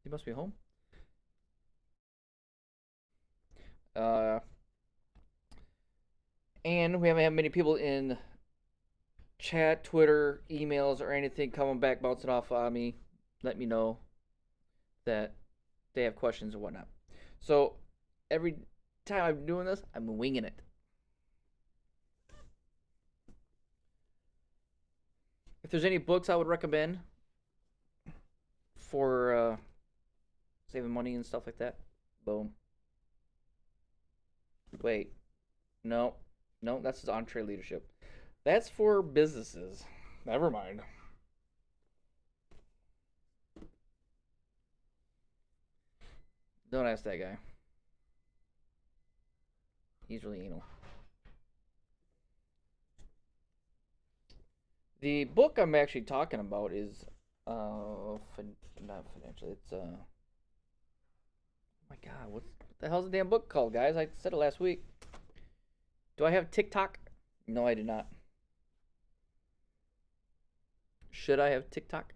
He must be home. Uh, and we haven't had many people in chat, Twitter, emails, or anything coming back bouncing off on me. Let me know that they have questions and whatnot. So every time I'm doing this, I'm winging it. If there's any books I would recommend for saving money and stuff like that, boom. Wait, no, no, that's his entree leadership. That's for businesses. Never mind. Don't ask that guy. He's really anal. The book I'm actually talking about is not financial. It's oh my god, what the hell's the damn book called, guys? I said it last week. Do I have TikTok? No, I do not. Should I have TikTok?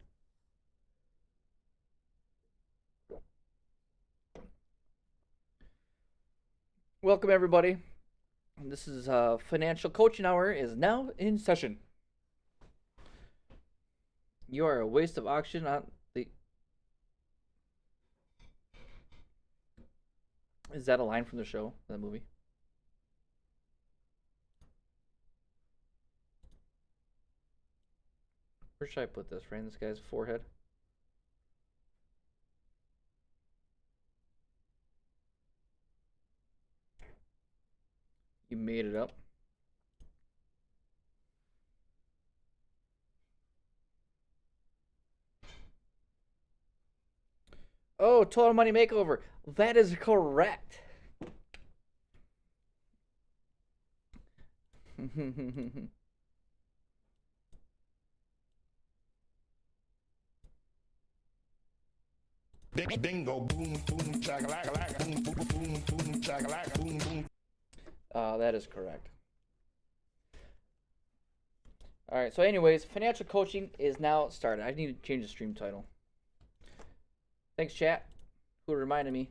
Welcome everybody. This is Financial Coaching Hour is now in session. You are a waste of oxygen on the. Is that a line from the show, the movie? Where should I put this? Right in this guy's forehead? You made it up. Oh, Total Money Makeover. That is correct. Bingo, boom, boom, chakalaka, boom, boom, boom, boom, chakalaka, boom, boom. That is correct. All right. So, anyways, financial coaching is now started. I need to change the stream title. Thanks, chat. Who reminded me?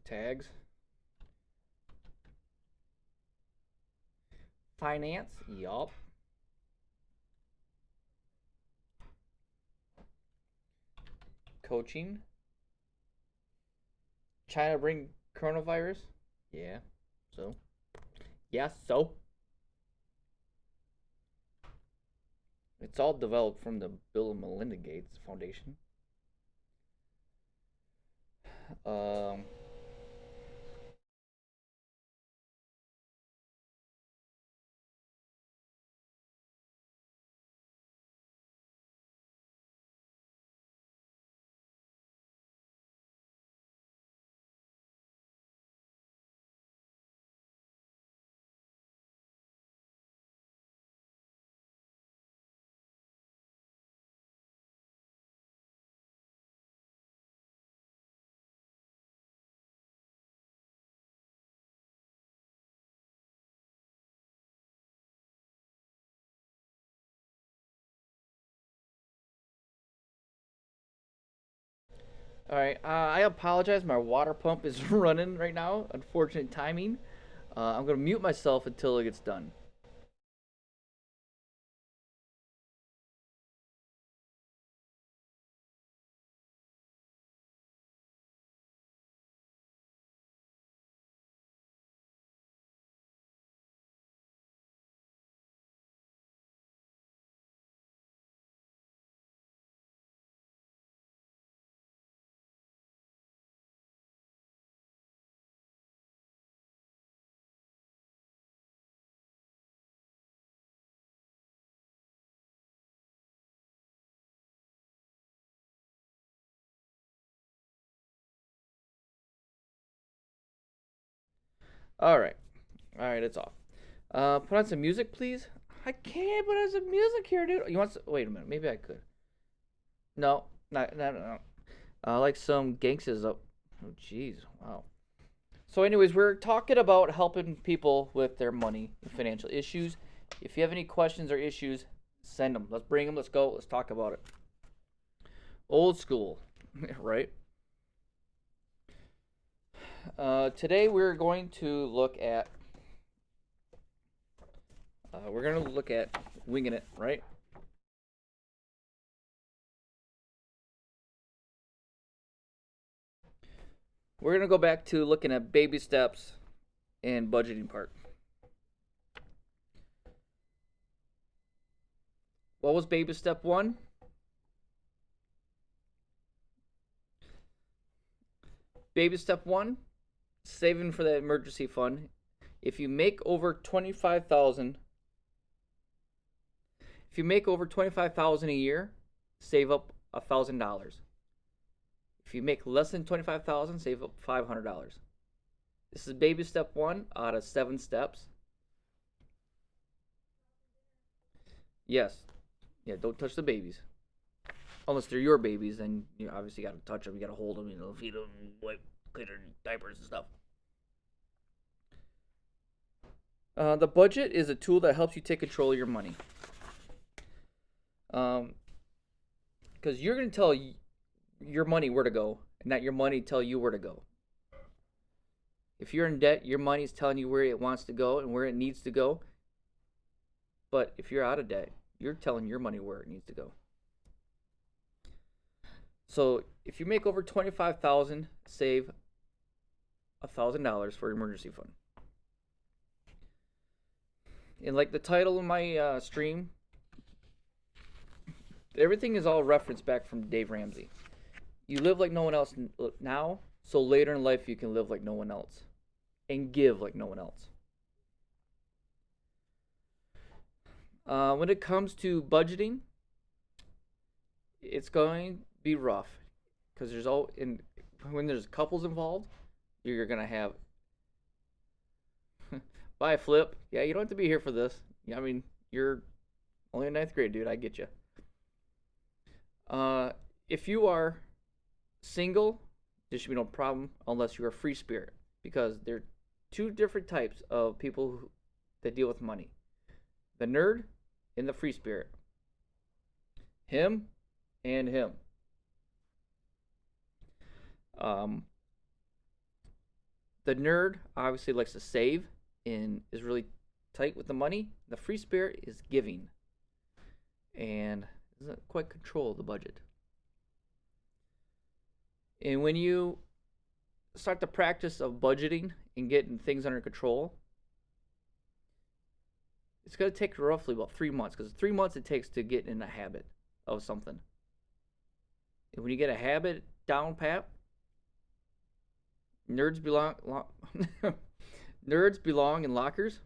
Tags. Finance. Yup. Coaching. China bring coronavirus. Yeah. So. Yeah. So. It's all developed from the Bill and Melinda Gates Foundation. Um. All right. I apologize. My water pump is running right now. Unfortunate timing. I'm gonna mute myself until it gets done. All right. All right, it's off. Put on some music, please. I can't put on some music here, dude. You want? Wait a minute. Maybe I could. No, no. I like some gangsters up. Oh, jeez. Wow. So, anyways, we're talking about helping people with their money and financial issues. If you have any questions or issues, send them. Let's bring them. Let's go. Let's talk about it. Old school, right? Today we're going to look at winging it, right? We're gonna go back to looking at baby steps and budgeting part. What was baby step one? Baby step one, saving for that emergency fund. If you make over 25,000, if you make over 25,000 a year, save up $1,000. If you make less than 25,000, save up $500. This is baby step one out of 7 steps. Yes, yeah. Don't touch the babies, unless they're your babies. Then you obviously got to touch them. You got to hold them. You know, feed them, wipe, clean their diapers and stuff. The budget is a tool that helps you take control of your money. Because you're gonna tell your money where to go, and not your money tell you where to go. If you're in debt, your money's telling you where it wants to go and where it needs to go. But if you're out of debt, you're telling your money where it needs to go. So if you make over 25,000, save $1,000 for emergency fund. And like the title of my stream, everything is all referenced back from Dave Ramsey. You live like no one else now, so later in life you can live like no one else and give like no one else. When it comes to budgeting, it's going to be rough because when there's couples involved, you're gonna have bye flip. Yeah, you don't have to be here for this. I mean, you're only in 9th grade, dude. I get you. If you are single, there should be no problem unless you're a free spirit, because there are 2 different types of people that deal with money: the nerd and the free spirit. Him and him. The nerd obviously likes to save and is really tight with the money. The free spirit is giving and doesn't quite control the budget. And when you start the practice of budgeting and getting things under control, it's going to take roughly about 3 months, because 3 months it takes to get in a habit of something. And when you get a habit down pat, nerds belong in lockers.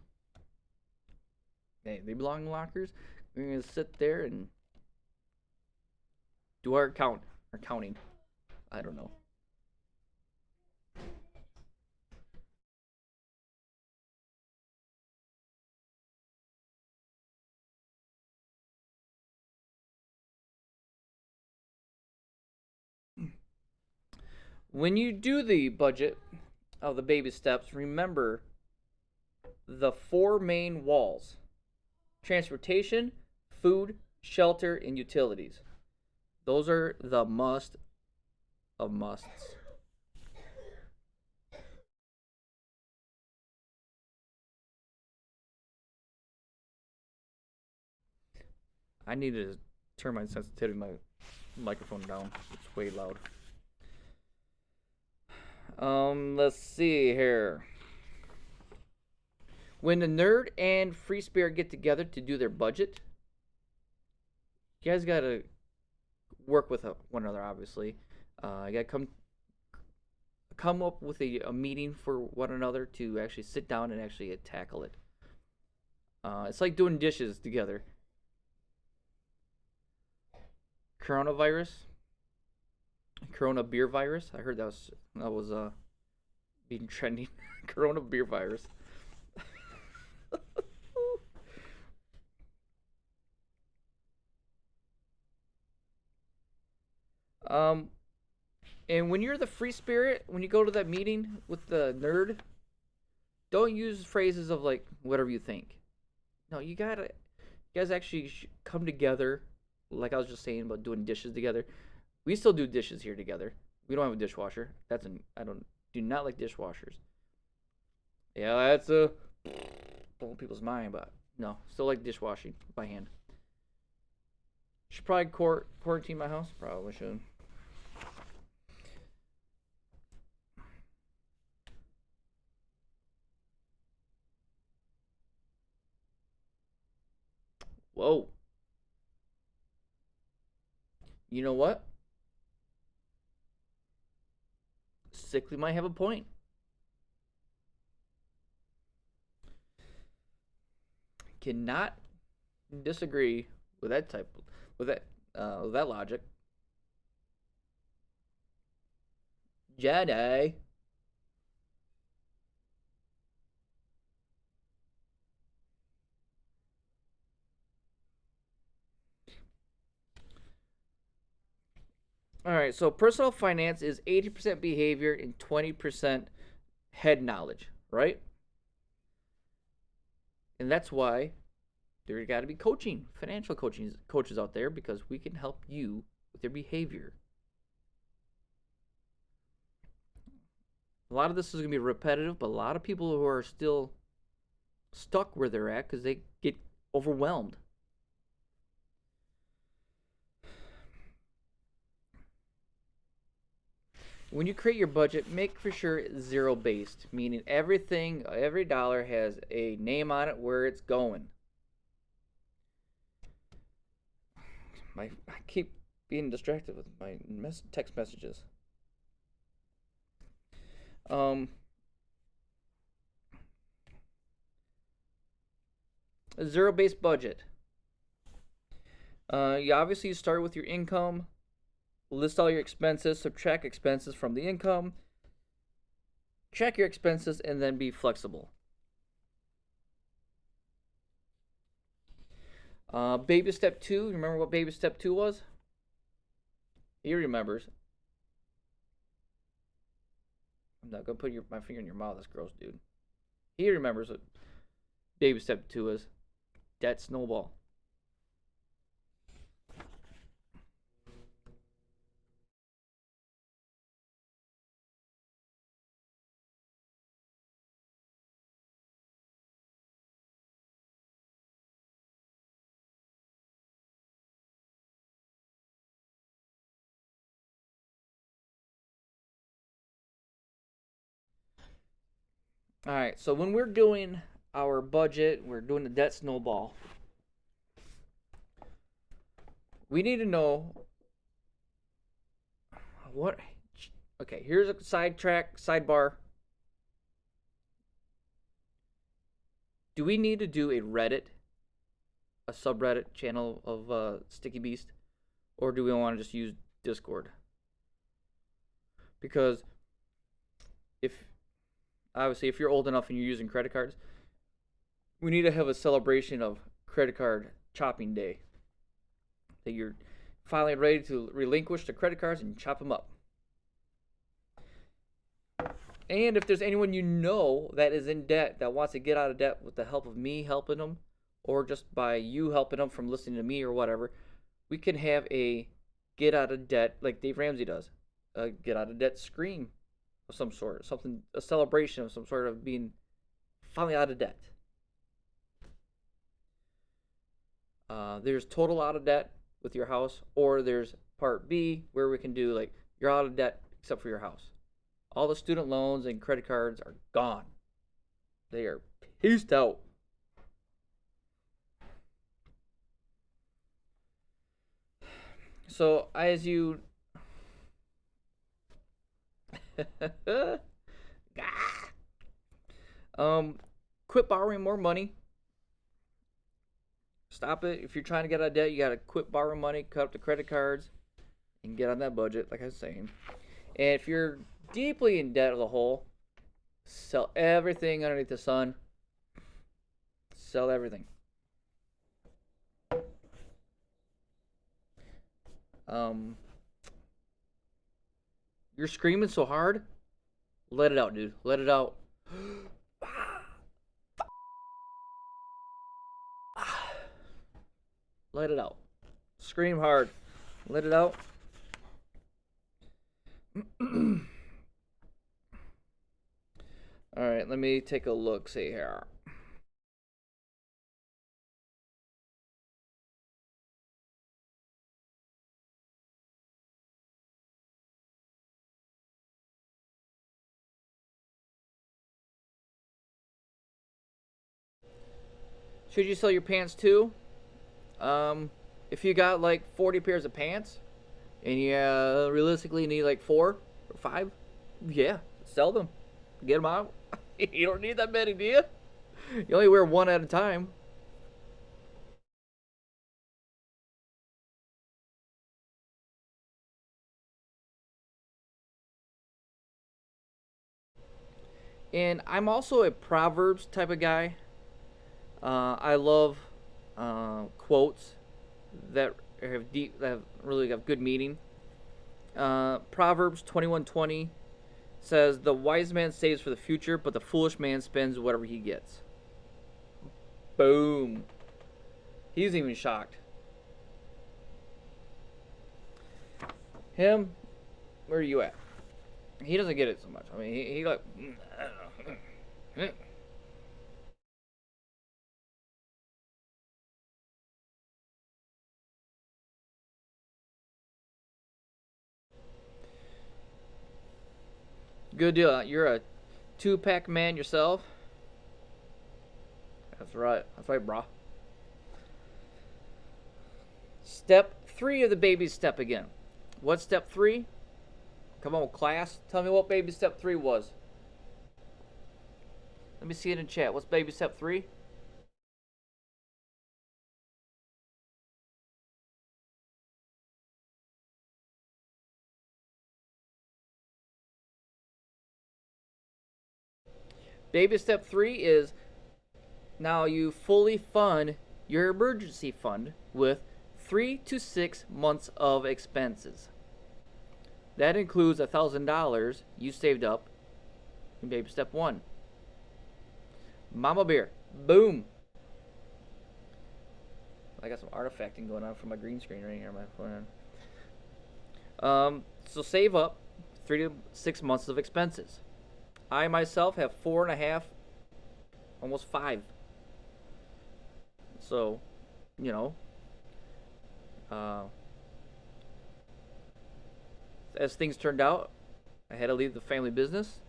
Hey, they belong in lockers. We're going to sit there and do our counting. I don't know. When you do the budget of the baby steps, remember the 4 main walls: transportation, food, shelter, and utilities. Those are the must of musts. I need to turn my sensitivity of my microphone down. It's way loud. Let's see here. When the nerd and free spirit get together to do their budget, you guys gotta work with one another. Obviously, you gotta come up with a meeting for one another to actually sit down and actually tackle it. It's like doing dishes together. Coronavirus, Corona beer virus. I heard that was being trending. Corona beer virus. Um, and when you're the free spirit, when you go to that meeting with the nerd, don't use phrases of like whatever you think. No, you guys actually come together. Like I was just saying about doing dishes together. We still do dishes here together. We don't have a dishwasher. I don't do not like dishwashers. Yeah, that's a blowing people's mind, but no, still like dishwashing by hand. Should probably quarantine my house. Probably should. Whoa. You know what? Sickly might have a point. Cannot disagree with that with that logic. Jedi. All right, so personal finance is 80% behavior and 20% head knowledge, right? And that's why there got to be financial coaches out there because we can help you with your behavior. A lot of this is going to be repetitive, but a lot of people who are still stuck where they're at because they get overwhelmed. When you create your budget, make for sure it's zero based, meaning every dollar has a name on it where it's going. I keep being distracted with my text messages. Um, a zero based budget. You obviously start with your income, list all your expenses, subtract expenses from the income, check your expenses, and then be flexible. Baby step two. Remember what baby step two was? He remembers. I'm not gonna put my finger in your mouth. That's gross, dude. He remembers what baby step two is. Debt snowball. All right. So when we're doing our budget, we're doing the debt snowball. We need to know what. Okay, here's a sidebar. Do we need to do a subreddit channel of Sticky Beast, or do we want to just use Discord? Because if obviously if you're old enough and you're using credit cards, we need to have a celebration of credit card chopping day. That you're finally ready to relinquish the credit cards and chop them up. And if there's anyone you know that is in debt that wants to get out of debt with the help of me helping them, or just by you helping them from listening to me or whatever, we can have a get out of debt like Dave Ramsey does, a get out of debt scream of some sort, something, a celebration of some sort of being finally out of debt. There's total out of debt with your house, or there's part B where we can do like you're out of debt except for your house. All the student loans and credit cards are gone. They are pieced out. So as you quit borrowing more money. Stop it. If you're trying to get out of debt, you gotta quit borrowing money, cut up the credit cards, and get on that budget, like I was saying. And if you're deeply in debt of the hole, sell everything underneath the sun. Sell everything. Um, You're screaming so hard. Let it out, dude. Let it out. Let it out. Scream hard. Let it out. All right, let me take a look. See here. Should you sell your pants too? If you got like 40 pairs of pants and you realistically need like 4 or 5, yeah, sell them. Get them out. You don't need that many, do you? You only wear one at a time. And I'm also a Proverbs type of guy. I love quotes that have really have good meaning. Proverbs 21:20 says, "The wise man saves for the future, but the foolish man spends whatever he gets." Boom. He's even shocked. Him, where are you at? He doesn't get it so much. I mean, he like, I don't know. Good deal. You're a 2-pack man yourself. That's right. That's right, brah. Step 3 of the baby step again. What's step 3? Come on, class. Tell me what baby step 3 was. Let me see it in chat. What's baby step 3? Baby step 3 is now you fully fund your emergency fund with 3 to 6 months of expenses. That includes $1,000 you saved up in baby step 1. Mama bear. Boom. I got some artifacting going on from my green screen right here. My phone. So save up 3 to 6 months of expenses. I myself have 4.5, almost 5. So, you know, as things turned out, I had to leave the family business,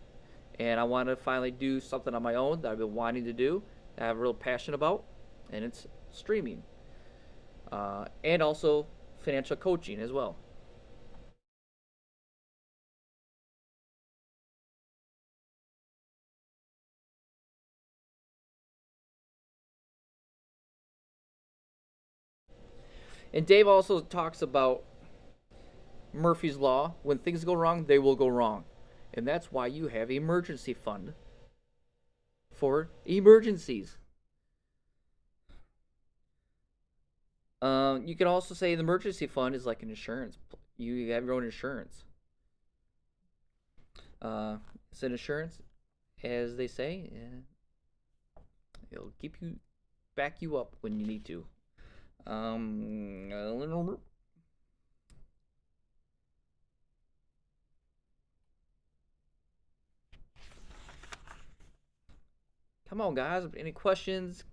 and I wanted to finally do something on my own that I've been wanting to do, that I have a real passion about, and it's streaming, and also financial coaching as well. And Dave also talks about Murphy's Law. When things go wrong, they will go wrong. And that's why you have emergency fund for emergencies. You can also say the emergency fund is like an insurance. You have your own insurance. It's an insurance, as they say. It'll back you up when you need to. Come on, guys. Any questions?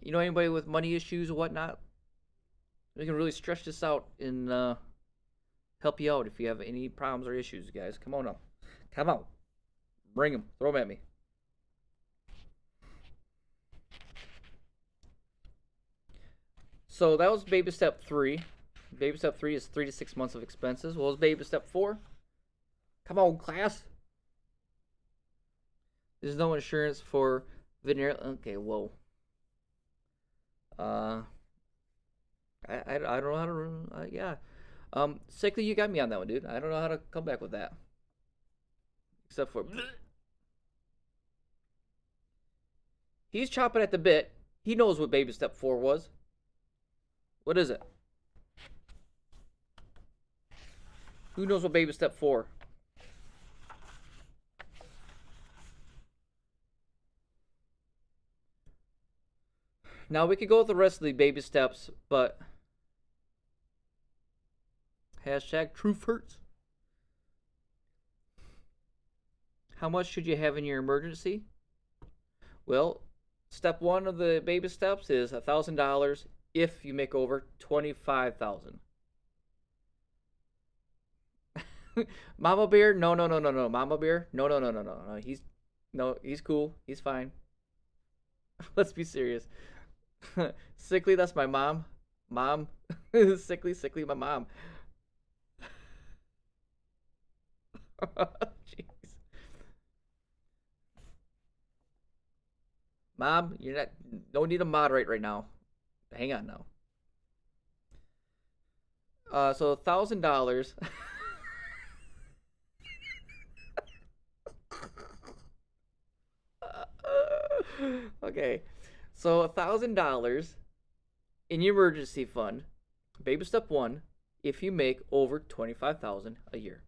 You know anybody with money issues or whatnot? We can really stretch this out and help you out if you have any problems or issues, guys. Come on up. Come on. Bring them. Throw them at me. So that was baby step 3. Baby step 3 is 3 to 6 months of expenses. What was baby step 4? Come on, class. There's no insurance for venereal. Okay, whoa. I don't know how to. Yeah. Sickly, you got me on that one, dude. I don't know how to come back with that. Except for. He's chopping at the bit. He knows what baby step 4 was. What is it? Who knows what baby step 4? Now we could go with the rest of the baby steps, but hashtag truth hurts. How much should you have in your emergency? Well, step one of the baby steps is $1,000 if you make over 25,000. Mama Bear, no, no, no, no, no. Mama Bear, no, no, no, no, no, no. He's cool. He's fine. Let's be serious. Sickly, that's my mom. Mom, sickly, sickly, my mom. Jeez. Mom, you're not. No need to moderate right now. Hang on now. So $1,000. Okay, so $1,000 in your emergency fund, baby step one, if you make over 25,000 a year.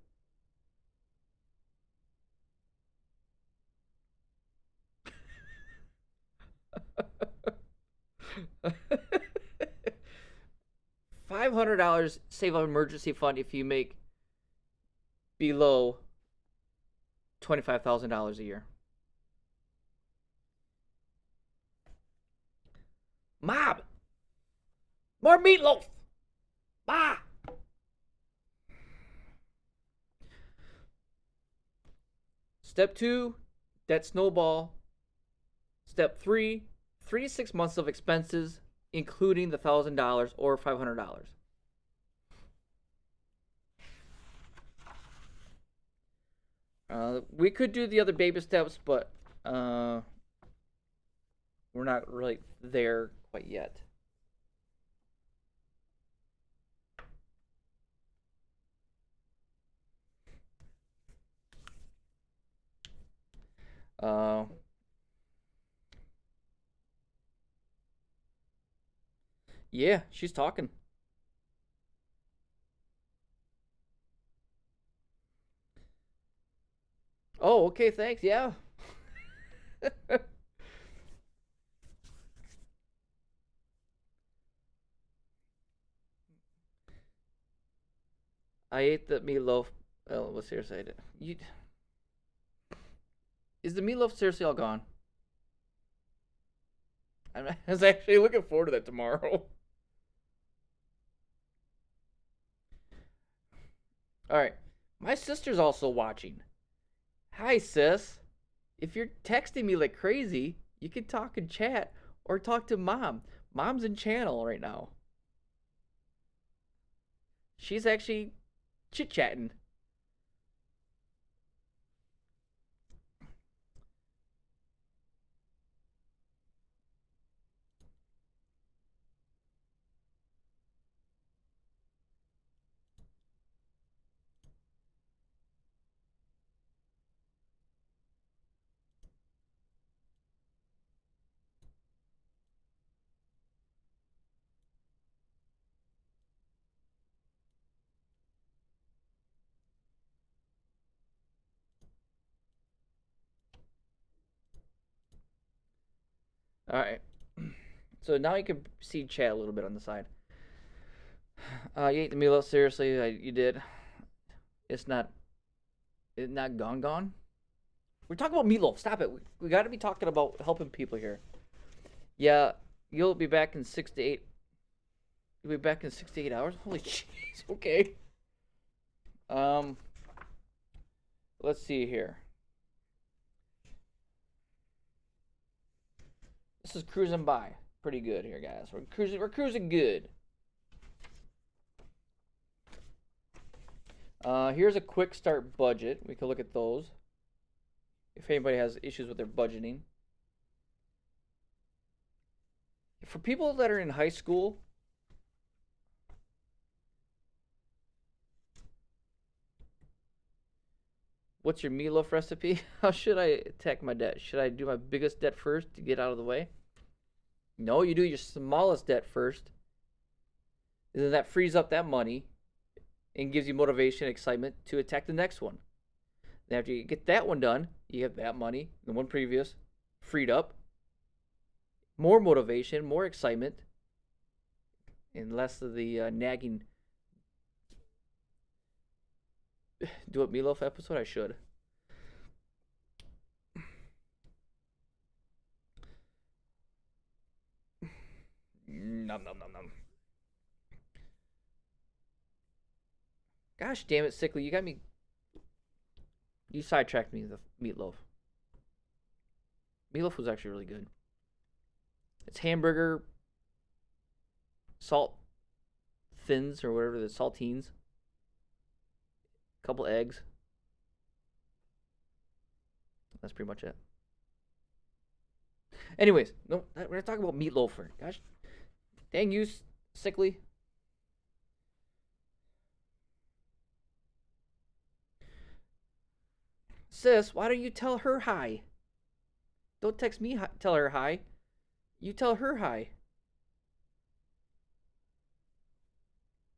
$500 save on emergency fund if you make below $25,000 a year. Mom, more meatloaf. Ma. Step two, debt snowball. Step three, 3 to 6 months of expenses, including the $1,000 or $500. We could do the other baby steps, but we're not really there quite yet. Uh, yeah, she's talking. Oh, okay, thanks. Yeah. I ate the meatloaf. Oh, well, seriously, I did. Is the meatloaf seriously all gone? I was actually looking forward to that tomorrow. All right. My sister's also watching. Hi, sis. If you're texting me like crazy, you can talk in chat or talk to mom. Mom's in channel right now. She's actually chit chatting. All right. So now you can see chat a little bit on the side. You ate the meal seriously. You did. It's not. It's not gone. We're talking about meatloaf. Stop it. We got to be talking about helping people here. Yeah, you'll be back in 6 to 8. You'll be back in 6 to 8 hours. Holy jeez. Okay. Um. Let's see here. This is cruising by pretty good here, guys. We're cruising. We're cruising good. Here's a quick start budget. We can look at those. If anybody has issues with their budgeting. For people that are in high school, what's your meatloaf recipe? How should I attack my debt? Should I do my biggest debt first to get out of the way? No, you do your smallest debt first. And then that frees up that money and gives you motivation, excitement to attack the next one. Then after you get that one done, you have that money, the one previous, freed up. more motivation, more excitement, and less of the nagging. Do a meatloaf episode? I should. Nom nom nom nom. Gosh damn it, Sickly, you got me. You sidetracked me, the meatloaf. Meatloaf was actually really good. It's hamburger, salt thins or whatever, the saltines, couple eggs. That's pretty much it. Anyways, no, we're not talking about meatloaf. Gosh, dang you, Sickly. Sis, why don't you tell her hi? Don't text me, tell her hi. You tell her hi.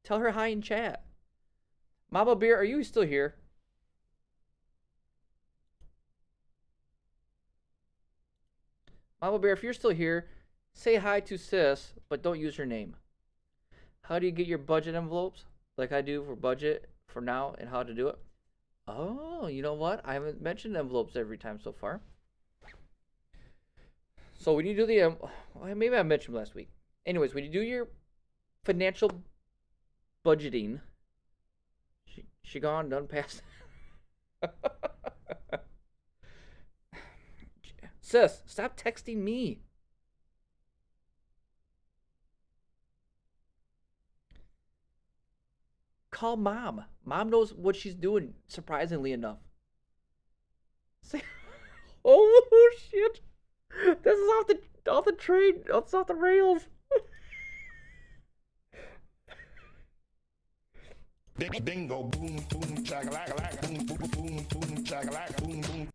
Tell her hi in chat. Mama Bear, are you still here? Mama Bear, if you're still here, say hi to Sis, but don't use her name. How do you get your budget envelopes? Like I do for budget for now and how to do it? Oh, you know what? I haven't mentioned envelopes every time so far. So when you do the, maybe I mentioned last week. Anyways, when you do your financial budgeting, she gone, done, past. Sis, stop texting me. Call mom. Mom knows what she's doing, surprisingly enough. Say, oh shit. This is off the train. It's off the rails. Bingo, boom, boom, chakalaka, boom, boom, boom, boom, chakalaka, boom, boom.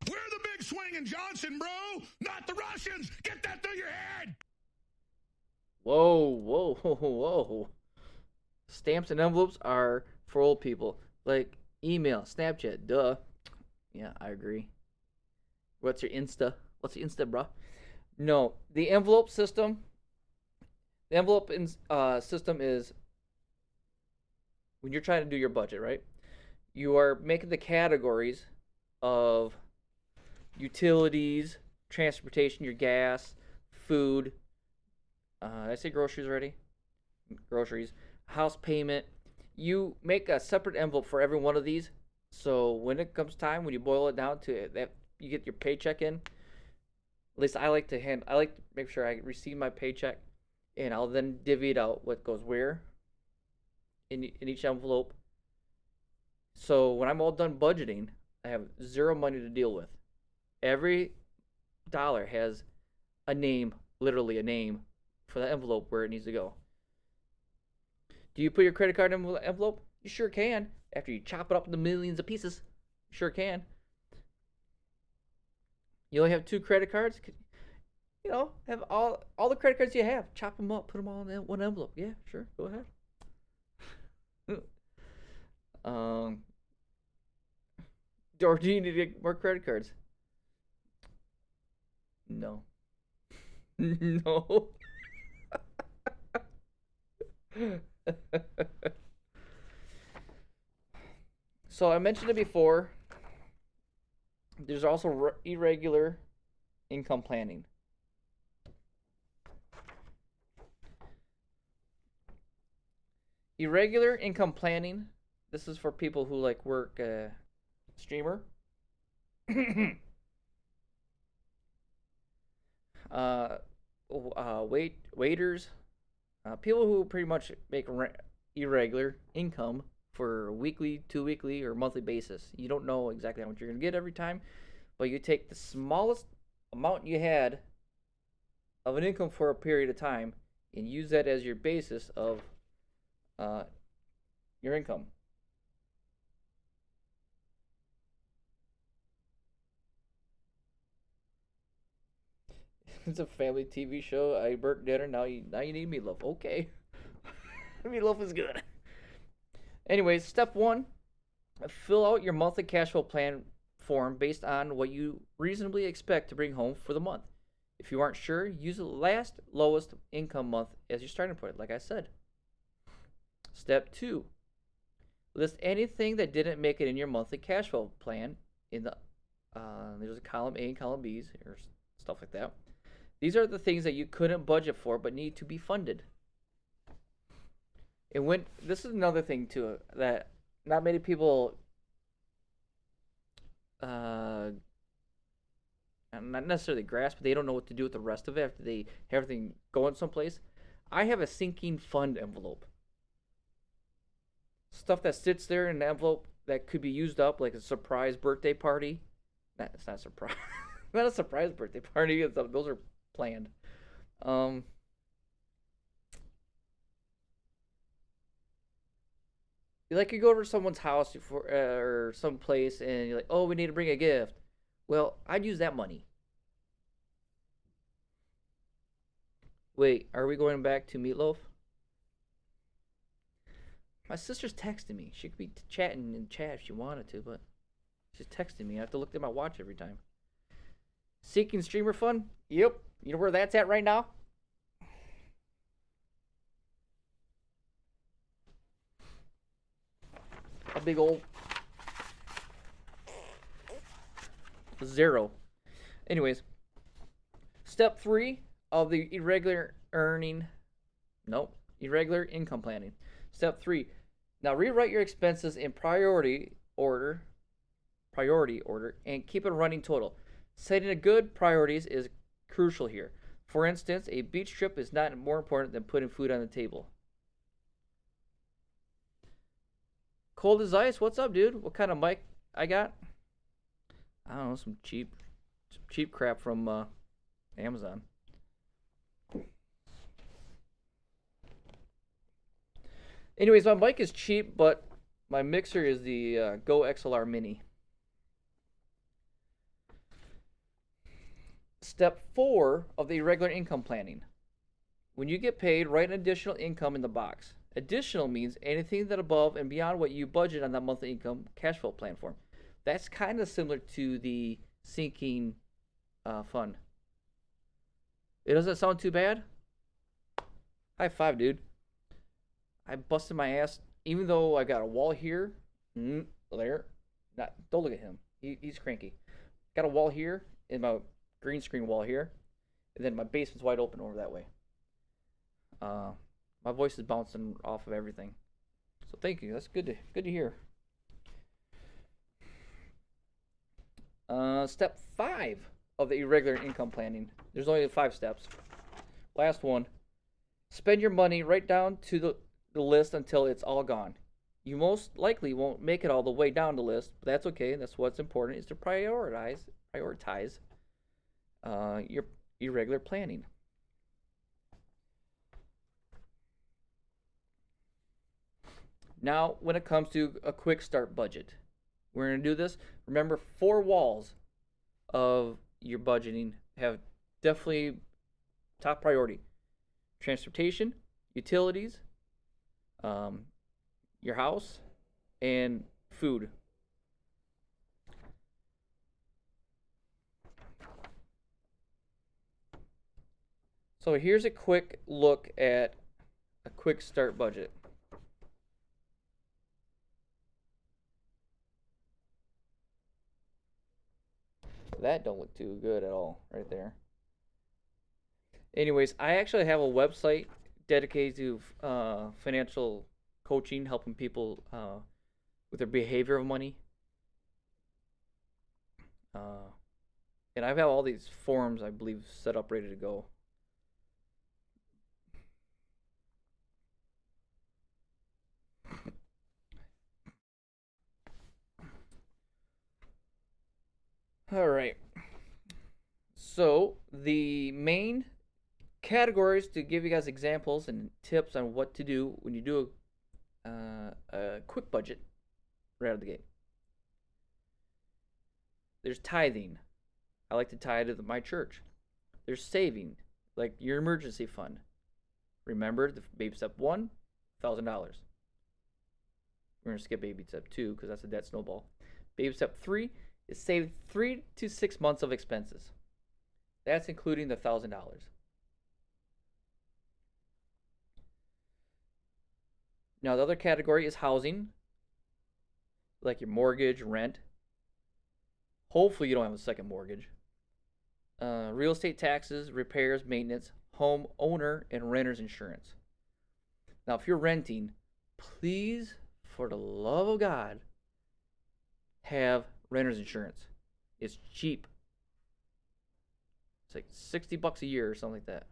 We're the big swinging Johnson, bro, not the Russians. Get that through your head. Whoa, whoa, whoa, whoa. Stamps and envelopes are for old people. Like email, Snapchat, duh. Yeah, I agree. What's your Insta? What's your Insta, bro? No, the envelope system. The envelope system is when you're trying to do your budget, right? You are making the categories of utilities, transportation, your gas, food. Did I say groceries already? Groceries, house payment. You make a separate envelope for every one of these. So when it comes time, when you boil it down to that, you get your paycheck in. At least I like to make sure I receive my paycheck, and I'll then divvy it out what goes where in each envelope. So when I'm all done budgeting, I have zero money to deal with. Every dollar has a name, literally a name, for the envelope where it needs to go. Do you put your credit card in the envelope? You sure can. After you chop it up into millions of pieces, you sure can. You only have 2 credit cards? You know, have all the credit cards you have. Chop them up, put them all in one envelope. Yeah, sure, go ahead. Or do you need to get more credit cards? No. No. So I mentioned it before. There's also irregular income planning. Irregular income planning. This is for people who like work streamer. Waiters, people who pretty much make irregular income for weekly, 2 weekly, or monthly basis. You don't know exactly how much you're gonna get every time, but you take the smallest amount you had of an income for a period of time and use that as your basis of your income. It's a family TV show. I burnt dinner. Now you need meatloaf. Okay, meatloaf is good. Anyways, step 1: fill out your monthly cash flow plan form based on what you reasonably expect to bring home for the month. If you aren't sure, use the last lowest income month as your starting point, like I said. Step 2, list anything that didn't make it in your monthly cash flow plan in the there's a column A and column B's or stuff like that. These are the things that you couldn't budget for but need to be funded. And when this is another thing too that not many people not necessarily grasp, but they don't know what to do with the rest of it after they have everything going someplace. I have a sinking fund envelope. Stuff that sits there in an envelope that could be used up, like a surprise birthday party. It's not a surprise. Not a surprise birthday party. Those are planned. Like you go over to someone's house or some place, and you're like, "Oh, we need to bring a gift." Well, I'd use that money. Wait, are we going back to Meatloaf? My sister's texting me. She could be chatting in chat if she wanted to, but she's texting me. I have to look at my watch every time. Seeking streamer fun? Yep. You know where that's at right now? A big old 0. Anyways, step 3 of the irregular income planning. Step 3. Now rewrite your expenses in priority order, and keep a running total. Setting a good priorities is crucial here. For instance, a beach trip is not more important than putting food on the table. Cold as ice, what's up, dude? What kind of mic I got? I don't know, some cheap crap from Amazon. Anyways, my mic is cheap, but my mixer is the Go XLR Mini. Step 4 of the irregular income planning. When you get paid, write an additional income in the box. Additional means anything that above and beyond what you budget on that monthly income cash flow plan form. That's kind of similar to the sinking fund. It doesn't sound too bad. High five, dude. I busted my ass, even though I got a wall here. There. Don't look at him. He's cranky. Got a wall here, and my green screen wall here, and then my basement's wide open over that way. My voice is bouncing off of everything. So thank you. That's good to hear. Step 5 of the irregular income planning. There's only 5 steps. Last one. Spend your money right down to the list until it's all gone. You most likely won't make it all the way down the list, but that's okay. That's what's important, is to prioritize your irregular planning. Now, when it comes to a quick start budget, we're going to do this. Remember, 4 walls of your budgeting have definitely top priority: transportation, utilities, your house, and food. So here's a quick look at a quick start budget. That don't look too good at all right there. Anyways, I actually have a website dedicated to financial coaching, helping people with their behavior of money. And I've got all these forms, I believe, set up, ready to go. All right. So the main categories to give you guys examples and tips on what to do when you do a quick budget right out of the gate. There's tithing. I like to tithe to my church. There's saving, like your emergency fund. Remember, the baby step 1, $1,000. We're going to skip baby step 2 because that's a debt snowball. Baby step 3 is save 3 to 6 months of expenses. That's including the $1,000. Now the other category is housing, like your mortgage, rent. Hopefully you don't have a second mortgage. Real estate taxes, repairs, maintenance, home owner, and renter's insurance. Now, if you're renting, please, for the love of God, have renter's insurance. It's cheap. It's like $60 a year or something like that.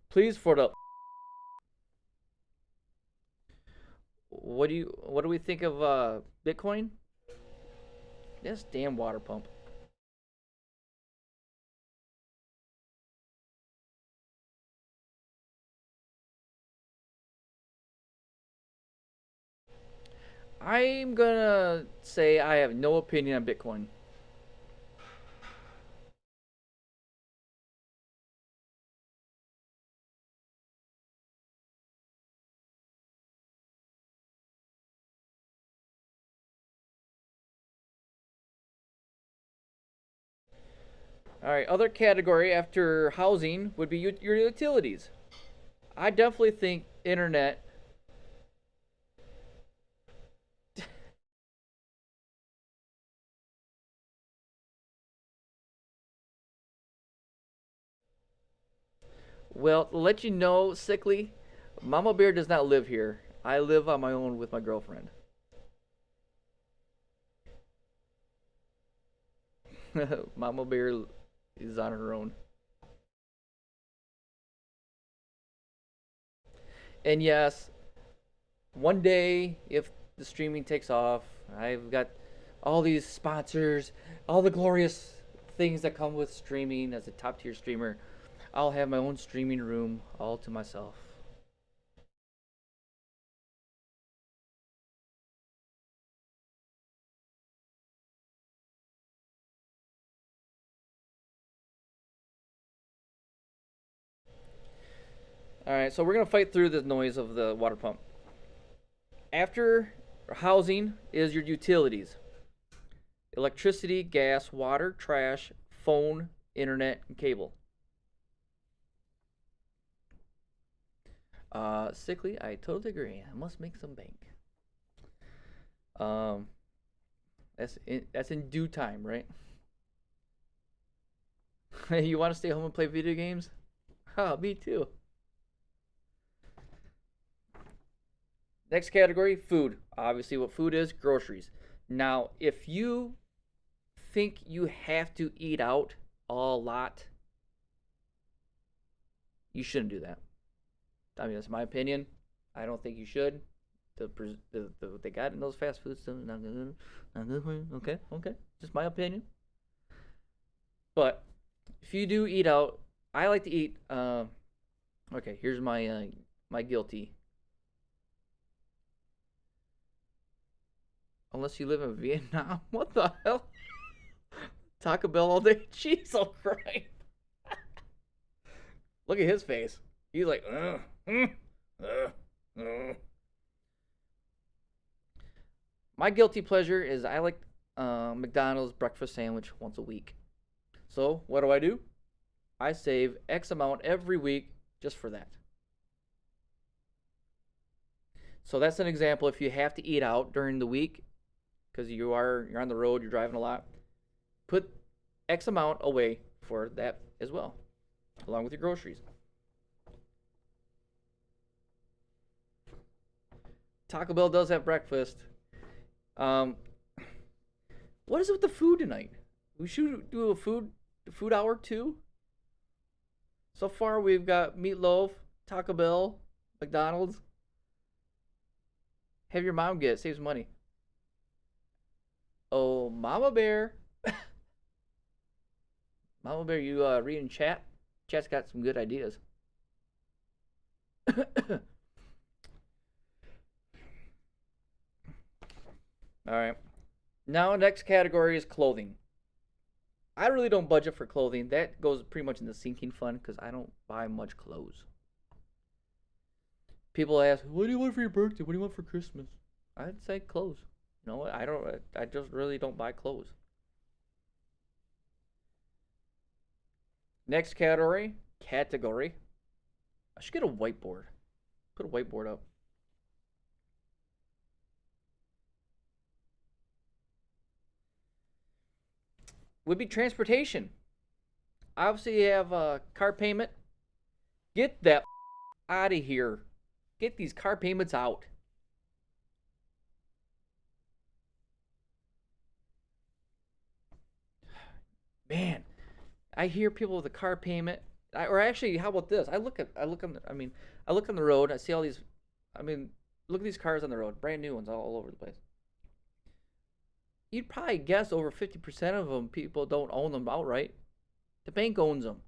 Please, for the what do we think of Bitcoin? This damn water pump. I'm gonna say I have no opinion on Bitcoin. All right, other category after housing would be your utilities. I definitely think internet. Well, to let you know, sickly, Mama Bear does not live here. I live on my own with my girlfriend. Mama Bear is on her own. And yes, one day, if the streaming takes off, I've got all these sponsors, all the glorious things that come with streaming as a top tier streamer. I'll have my own streaming room all to myself. All right, so we're gonna fight through the noise of the water pump. After housing is your utilities: electricity, gas, water, trash, phone, internet, and cable. Sickly, I totally agree. I must make some bank. Um, that's in due time, right? You want to stay home and play video games? Oh, me too. Next category, food. Obviously, what food is, groceries. Now, if you think you have to eat out a lot, you shouldn't do that. I mean, that's my opinion. I don't think you should. They got in those fast foods, not good for you. Okay, okay, just my opinion. But if you do eat out, I like to eat. Okay, here's my guilty. Unless you live in Vietnam, what the hell? Taco Bell all day. Jeez, oh Christ! Look at his face. He's like, uh. My guilty pleasure is I like McDonald's breakfast sandwich once a week. So what do? I save X amount every week just for that. So that's an example. If you have to eat out during the week because you're on the road, you're driving a lot, put X amount away for that as well, along with your groceries. Taco Bell does have breakfast. Um, what is it with the food tonight? We should do a food hour too. So far, we've got meatloaf, Taco Bell, McDonald's. Have your mom get it. Saves money. Oh, Mama Bear. Mama Bear, you reading chat? Chat's got some good ideas. All right. Now, next category is clothing. I really don't budget for clothing. That goes pretty much in the sinking fund because I don't buy much clothes. People ask, "What do you want for your birthday? What do you want for Christmas?" I'd say clothes. You know what? I don't. I just really don't buy clothes. Next category. I should get a whiteboard. Put a whiteboard up. Would be transportation. Obviously, you have a car payment. Get that out of here. Get these car payments out. Man, I hear people with a car payment. Or actually, how about this? I look on the road. I see all these. Look at these cars on the road, brand new ones all over the place. You'd probably guess over 50% of them people don't own them outright. The bank owns them.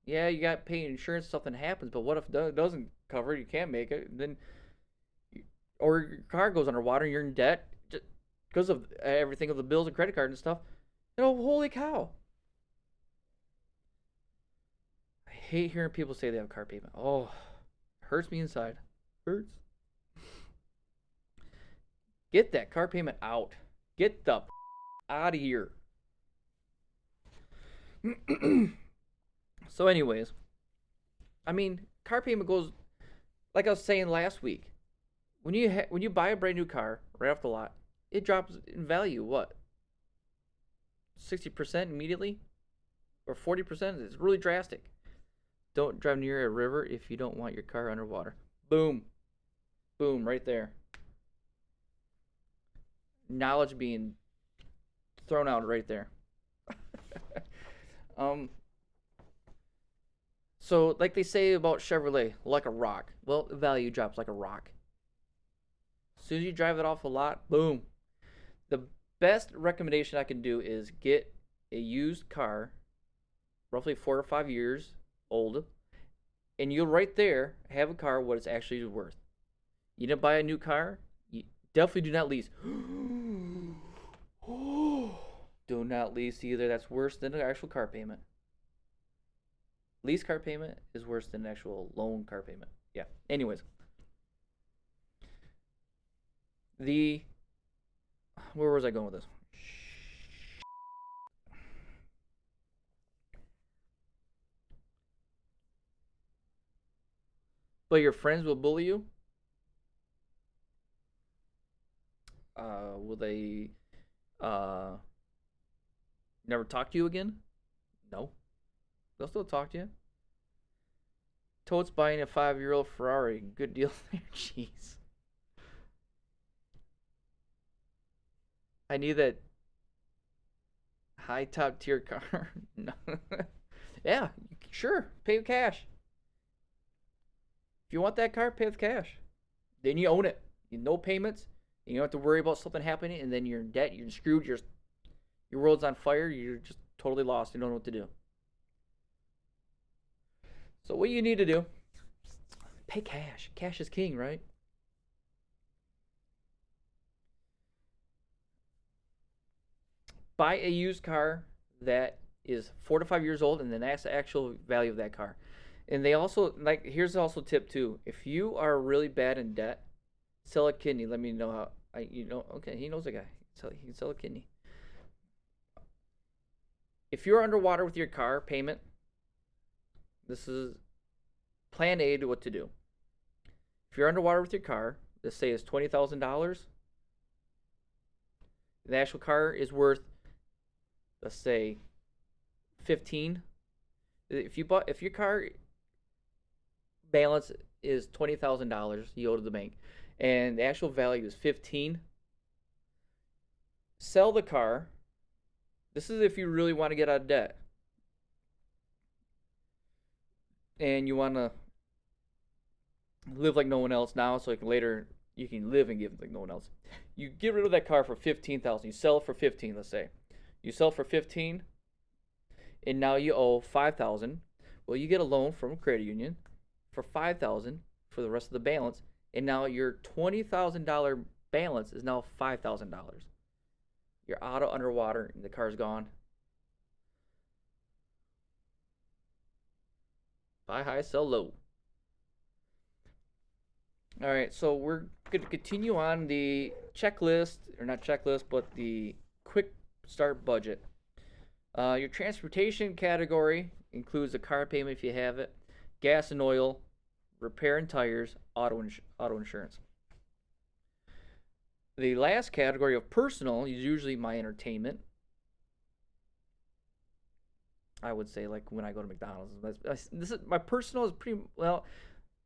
Yeah, you got to pay insurance, something happens, but what if it doesn't cover it? You can't make it. Then, or your car goes underwater and you're in debt just because of everything of the bills and credit card and stuff. Holy cow. I hate hearing people say they have a car payment. Oh, hurts me inside. Hurts. Get that car payment out. Get the out of here. So anyways, car payment goes, like I was saying last week. When you buy a brand new car right off the lot, it drops in value, what? 60% immediately? Or 40%? It's really drastic. Don't drive near a river if you don't want your car underwater. Boom. Boom, right there. Knowledge being thrown out right there. So like they say about Chevrolet, like a rock. Well, the value drops like a rock. As soon as you drive it off a lot, boom. The best recommendation I can do is get a used car, roughly 4 or 5 years old, and you'll right there have a car what it's actually worth. You didn't buy a new car, you definitely do not lease. Do not lease either. That's worse than an actual car payment. Lease car payment is worse than an actual loan car payment. Yeah. Anyways. Where was I going with this? But your friends will bully you? Will they never talk to you again? No. They'll still talk to you. Toad's buying a 5-year-old Ferrari. Good deal there. Jeez. I need that high top tier car. No. Yeah, sure. Pay with cash. If you want that car, pay with cash. Then you own it. No payments. You don't have to worry about something happening, and then you're in debt. You're screwed. Your world's on fire. You're just totally lost. You don't know what to do. So what you need to do, pay cash. Cash is king, right? Buy a used car that is 4 to 5 years old, and then that's the actual value of that car. And they also, here's also a tip too. If you are really bad in debt, sell a kidney. Let me know how. Okay, he knows a guy. He can sell a kidney. If you're underwater with your car payment, this is plan A to what to do. If you're underwater with your car, let's say it's $20,000. The actual car is worth, let's say, 15. If your car balance is $20,000 you owe to the bank, and the actual value is 15, sell the car. This is if you really want to get out of debt, and you want to live like no one else now, so later you can live and give like no one else. You get rid of that car for 15,000. You sell it for 15. Let's say you sell it for 15, and now you owe 5,000. Well, you get a loan from a credit union for 5,000 for the rest of the balance, and now your $20,000 balance is now $5,000. You're out of underwater, and the car's gone. Buy high, sell low. All right, so we're going to continue on the checklist, or not checklist, but the quick start budget. Your transportation category includes a car payment if you have it, gas and oil, repair and tires, auto insurance. The last category of personal is usually my entertainment. I would say like when I go to McDonald's. This is my personal is pretty well.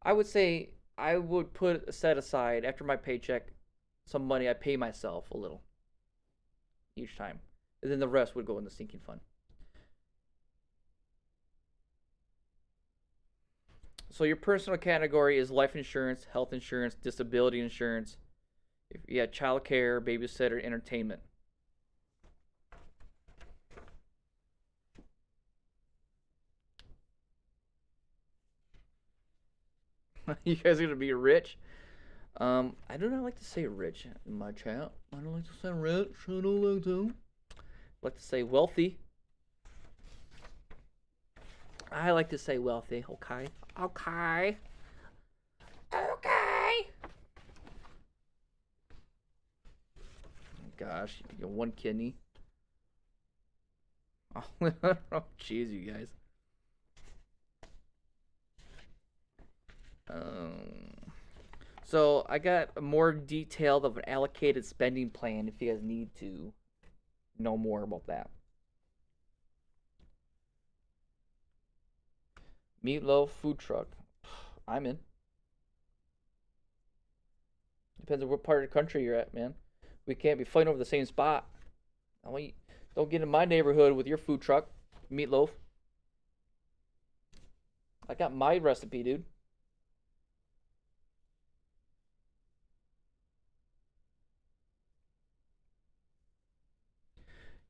I would say I would set aside after my paycheck some money I pay myself a little each time, and then the rest would go in the sinking fund. So your personal category is life insurance, health insurance, disability insurance. If you have child care, babysitter, entertainment. You guys are gonna be rich. I do not like to say rich in my chat. I don't like to say rich. I don't like to. I like to say wealthy. I like to say wealthy. Okay. Okay. Okay. Gosh, you got one kidney. Oh, jeez, you guys. So I got a more detailed of an allocated spending plan if you guys need to know more about that. Meatloaf food truck. I'm in. Depends on what part of the country you're at, man. We can't be fighting over the same spot. Don't get in my neighborhood with your food truck, Meatloaf. I got my recipe, dude.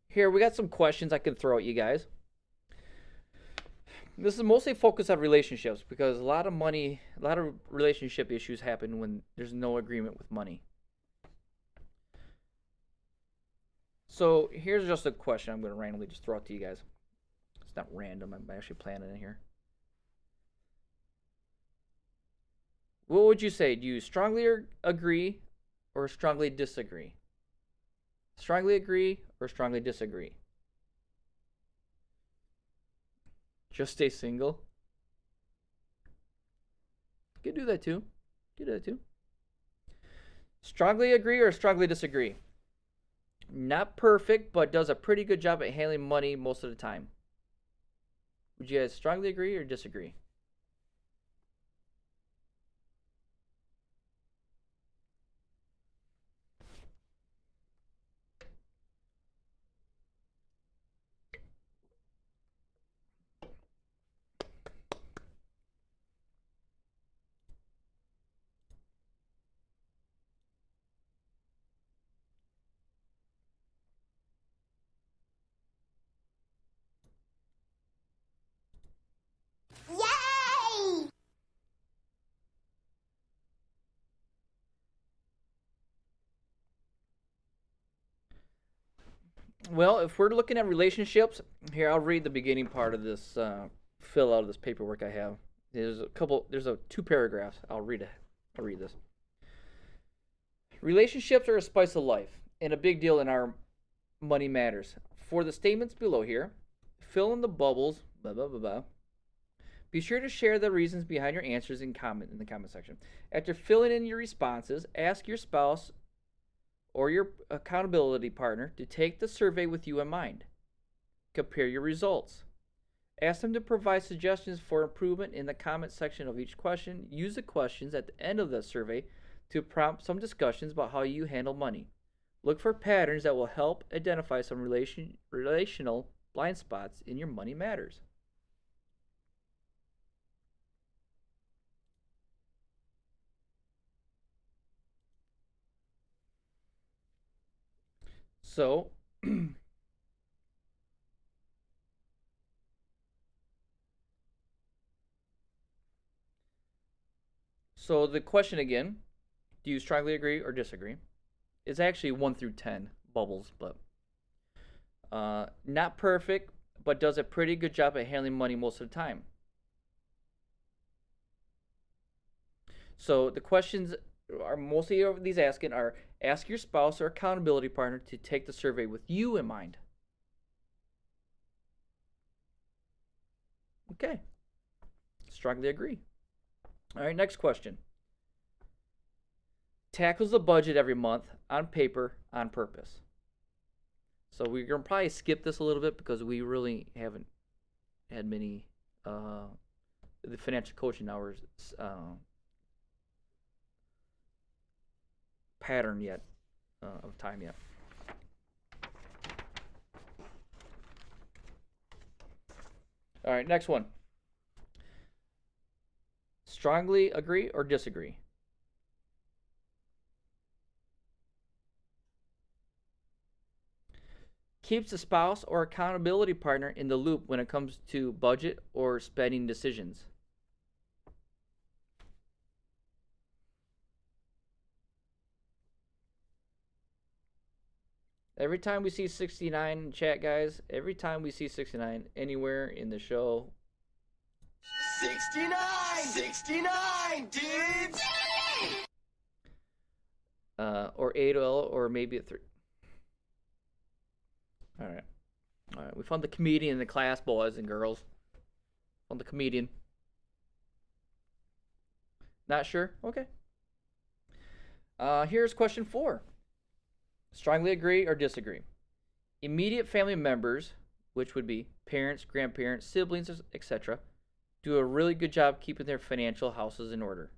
Here, we got some questions I can throw at you guys. This is mostly focused on relationships because a lot of relationship issues happen when there's no agreement with money. So here's just a question I'm going to randomly just throw out to you guys. It's not random, I'm actually planning it here. What would you say? Do you strongly agree or strongly disagree? Strongly agree or strongly disagree? Just stay single? You can do that too. Strongly agree or strongly disagree? Not perfect, but does a pretty good job at handling money most of the time. Would you guys strongly agree or disagree? Yay! Well, if we're looking at relationships, here I'll read the beginning part of this fill out of this paperwork I have. There's two paragraphs. I'll read it. I'll read this. Relationships are a spice of life and a big deal in our money matters. For the statements below here, fill in the bubbles, blah blah blah blah. Be sure to share the reasons behind your answers in the comment section. After filling in your responses, ask your spouse or your accountability partner to take the survey with you in mind. Compare your results. Ask them to provide suggestions for improvement in the comment section of each question. Use the questions at the end of the survey to prompt some discussions about how you handle money. Look for patterns that will help identify some relational blind spots in your money matters. So, so the question again, do you strongly agree or disagree? It's actually 1 through 10 bubbles, but not perfect, but does a pretty good job at handling money most of the time. So the questions are mostly of these asking are ask your spouse or accountability partner to take the survey with you in mind. Okay. Strongly agree. All right, next question. Tackles the budget every month on paper on purpose. So we're going to probably skip this a little bit because we really haven't had many the financial coaching hours pattern yet of time yet. All right, next one. Strongly agree or disagree? Keeps the spouse or accountability partner in the loop when it comes to budget or spending decisions. Every time we see 69 in chat, guys, every time we see 69 anywhere in the show. 69, dudes! Or 8L, or maybe a 3. All right. All right. We found the comedian in the class, boys and girls. Found the comedian. Not sure? Okay. Here's question 4. Strongly agree or disagree? Immediate family members, which would be parents, grandparents, siblings, etc., do a really good job keeping their financial houses in order.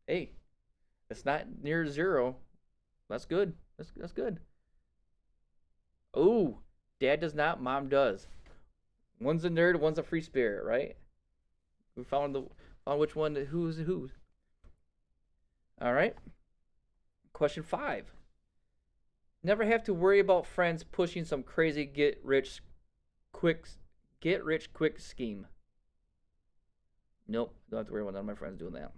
Hey, it's not near 0. That's good. That's good. Oh, dad does not, mom does. One's a nerd, one's a free spirit, right? We found which one who's who. All right. Question 5. Never have to worry about friends pushing some crazy quick scheme. Nope, don't have to worry about none of my friends doing that.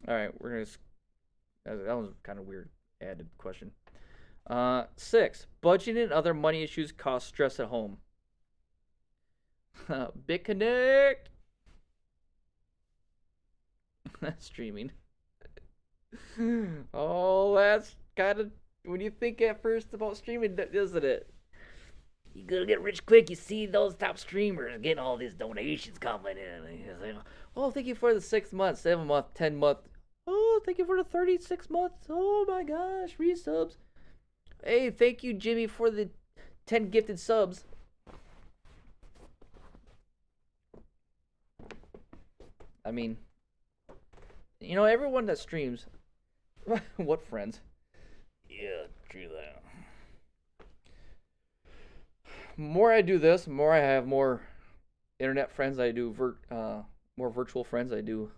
All right, we're gonna. That was kind of weird added question. 6. Budgeting and other money issues cause stress at home. BitConnect. Streaming. Oh, that's kind of when you think at first about streaming, isn't it? You gotta get rich quick. You see those top streamers getting all these donations coming in. Like, oh, thank you for the 6 month, 7 month, 10 month. Oh, thank you for the 36 months. Oh my gosh, resubs. Hey, thank you, Jimmy, for the 10 gifted subs. I mean, you know, everyone that streams, what friends? Yeah, true that. More I do this, more I have more internet friends. I do more virtual friends. I do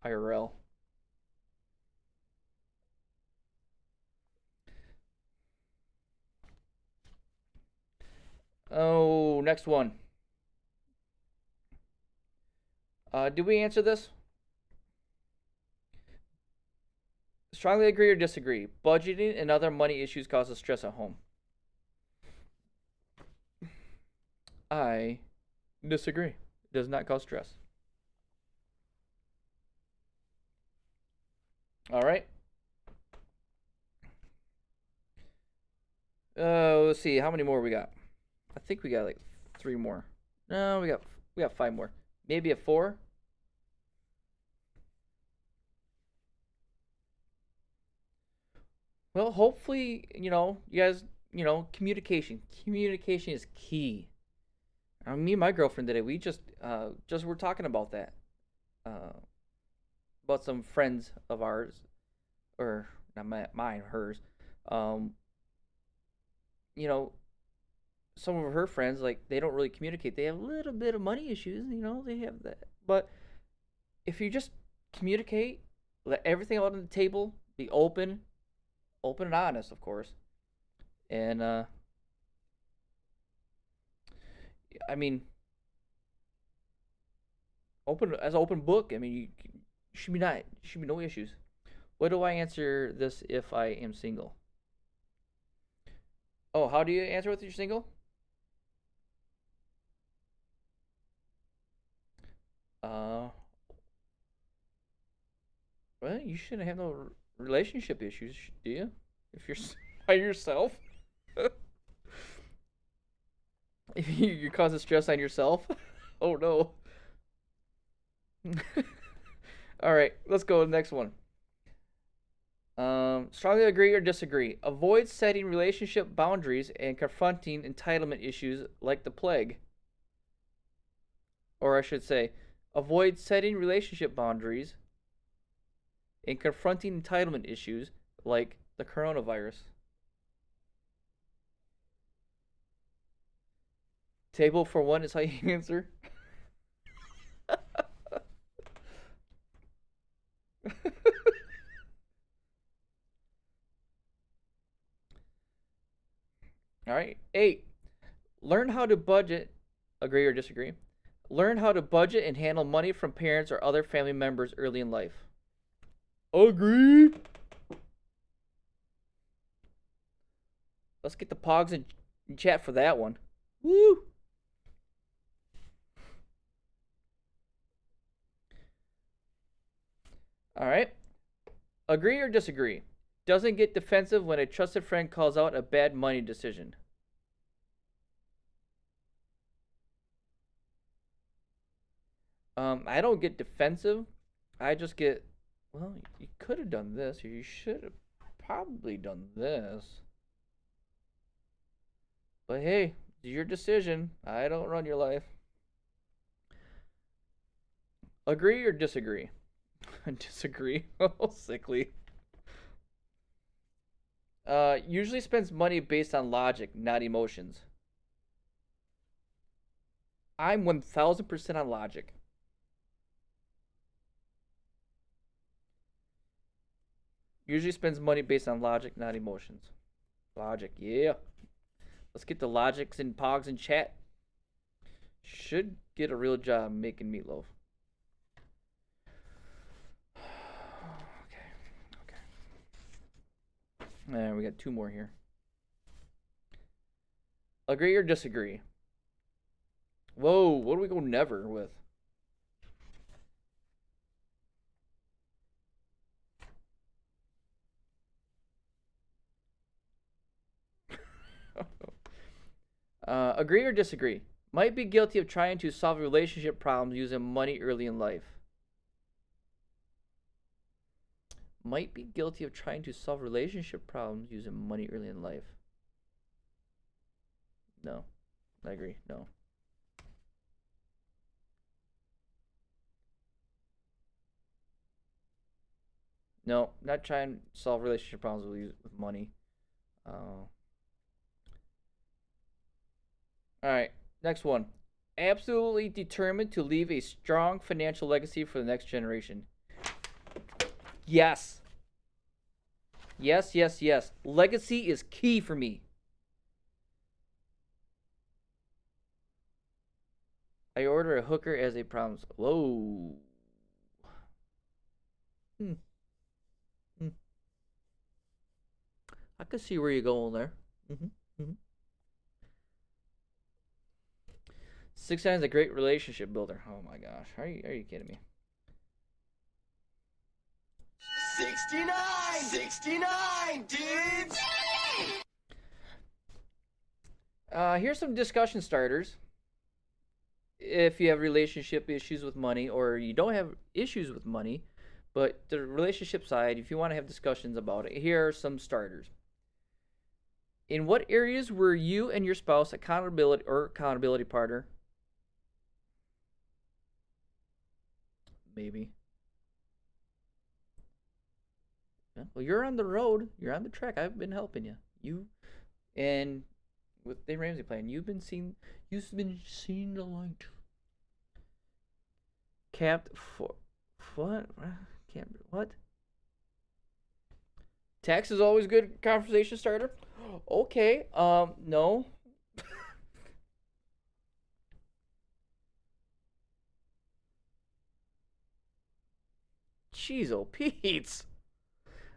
IRL. Oh, next one. Did we answer this? Strongly agree or disagree? Budgeting and other money issues causes stress at home. I disagree. It does not cause stress. All right. Let's see. How many more we got? I think we got like 3 more. No, we got 5 more. Maybe a 4. Well, hopefully, you guys, communication. Communication is key. Me and my girlfriend today, we just were talking about that. About some friends of ours, or not mine, hers. Um, some of her friends, like, they don't really communicate. They have a little bit of money issues, they have that. But if you just communicate, let everything out on the table, be open and honest, of course. And I mean, open book. I mean, Should be no issues. What do I answer this if I am single? Oh, how do you answer if you're single? Uh, well, you shouldn't have no relationship issues, do you? If you're by yourself, if you're causing stress on yourself. Oh no. All right, let's go to the next one. Strongly agree or disagree. Avoid setting relationship boundaries and confronting entitlement issues like the plague. Or I should say, avoid setting relationship boundaries and confronting entitlement issues like the coronavirus. Table for one is how you answer. All right. 8. Learn how to budget. Agree or disagree? Learn how to budget and handle money from parents or other family members early in life. Agree. Let's get the pogs in chat for that one. Woo. All right. Agree or disagree? Doesn't get defensive when a trusted friend calls out a bad money decision. I don't get defensive. I just get, well, you could have done this, or you should have probably done this. But hey, it's your decision. I don't run your life. Agree or disagree? Disagree. Oh, sickly. Usually spends money based on logic, not emotions. I'm 1000% on logic. Usually spends money based on logic, not emotions. Logic, yeah. Let's get the logics and pogs in chat. Should get a real job making meatloaf. Okay. And we got 2 more here. Agree or disagree? Whoa, what do we go never with? Agree or disagree? Might be guilty of trying to solve relationship problems using money early in life. Might be guilty of trying to solve relationship problems using money early in life. No. I agree. No. No, not trying to solve relationship problems with money. All right, next one. Absolutely determined to leave a strong financial legacy for the next generation. Yes. Yes, yes, yes. Legacy is key for me. I order a hooker as a promise. Whoa. Hmm. I can see where you're going there. Mm-hmm. 6 times a great relationship builder. Oh my gosh. Are you kidding me? 69 dudes! Here's some discussion starters. If you have relationship issues with money, or you don't have issues with money, but the relationship side, if you want to have discussions about it, here are some starters. In what areas were you and your spouse accountability partner? Maybe. Yeah, well, you're on the road. You're on the track. I've been helping you. You and with the Ramsey plan, you've been seeing the light. Capped for what? What? Tax is always good conversation starter. Okay. No. Jeez, oh, Pete's.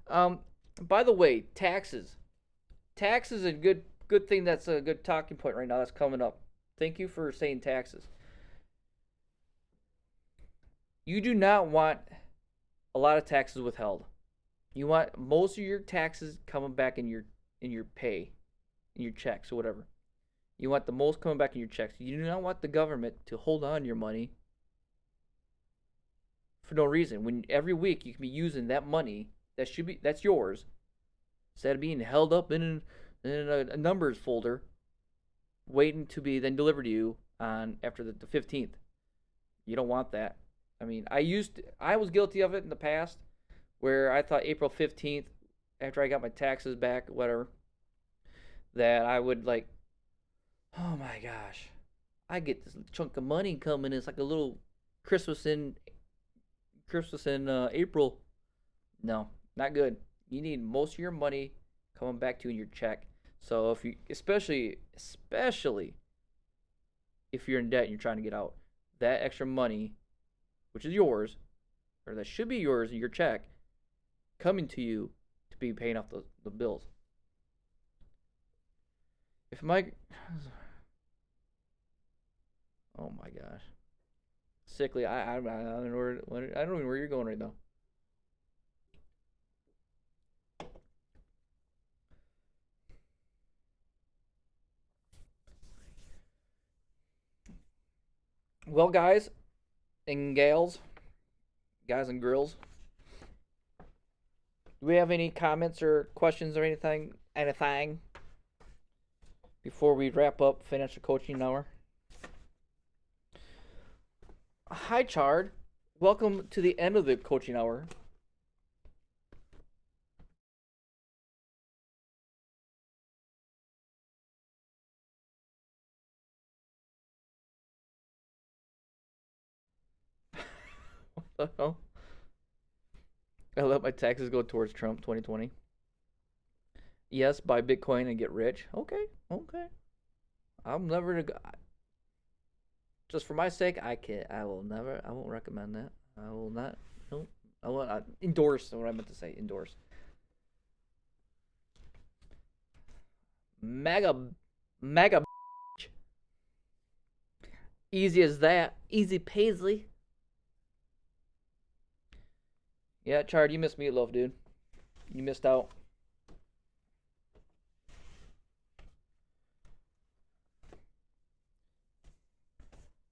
By the way, taxes. Taxes is a good thing. That's a good talking point right now. That's coming up. Thank you for saying taxes. You do not want a lot of taxes withheld. You want most of your taxes coming back in your pay, in your checks or whatever. You want the most coming back in your checks. You do not want the government to hold on to your money for no reason. When every week you can be using that money that's yours, instead of being held up in a numbers folder, waiting to be then delivered to you on after the 15th. You don't want that. I mean, I was guilty of it in the past, where I thought April 15th, after I got my taxes back, whatever, that I would like, oh my gosh, I get this chunk of money coming. It's like a little Christmas in April. No, not good. You need most of your money coming back to you in your check. So if you, especially if you're in debt and you're trying to get out, that extra money, which is yours, or that should be yours in your check, coming to you to be paying off the bills. If my, oh my gosh, sickly. I don't know I don't know where you're going right now. Well, guys and gals, guys and girls, do we have any comments or questions or anything before we wrap up Financial Coaching Hour? Hi, Chard. Welcome to the end of the coaching hour. What the hell? I let my taxes go towards Trump 2020. Yes, buy Bitcoin and get rich. Okay. I'm never to. Just for my sake, I can't. I won't recommend that. I will not. No. I will endorse. What I meant to say. Endorse. Mega. Easy as that. Easy Paisley. Yeah, Chard, you missed Meatloaf, dude. You missed out.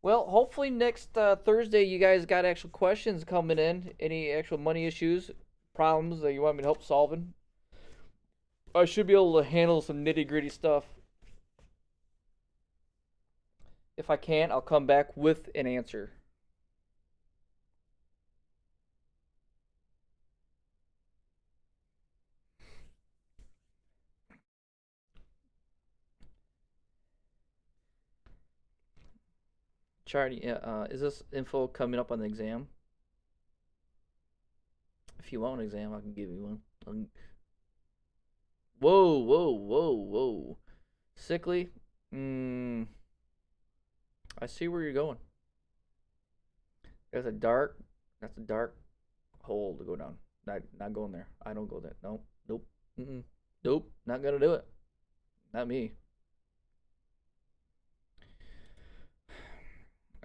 Well, hopefully next Thursday you guys got actual questions coming in. Any actual money issues, problems that you want me to help solving. I should be able to handle some nitty gritty stuff. If I can't, I'll come back with an answer. Charlie, is this info coming up on the exam? If you want an exam, I can give you one. Whoa. Sickly? I see where you're going. That's a dark hole to go down. Not going there. I don't go there. Nope. Nope. Not gonna do it. Not me.